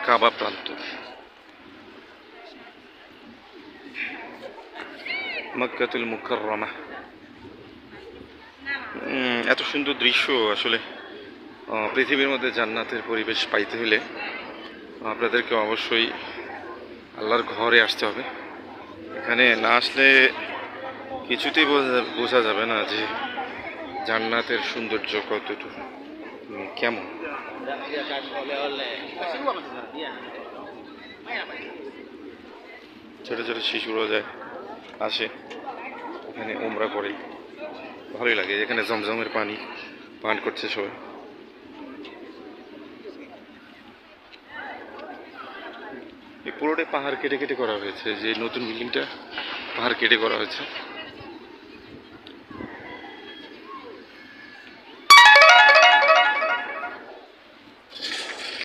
কাবা প্রান্তর, মক্কাতুল মুকাররমা। এত সুন্দর দৃশ্য আসলে পৃথিবীর মধ্যে জান্নাতের পরিবেশ পাইতে হলে আপনাদেরকে অবশ্যই আল্লাহর ঘরে আসতে হবে। এখানে না আসলে কিছুতেই বোঝা যাবে না যে জান্নাতের সৌন্দর্য কতটুকু কেমন। ছোট ছোট শিশুরা যায় আসে এখানে উমরা করে, ভালোই লাগে। এখানে জমজমের পানি পান করছে সবাই। এই পুরোটাই পাহাড় কেটে কেটে করা হয়েছে, যে নতুন বিল্ডিংটা পাহাড় কেটে করা হয়েছে।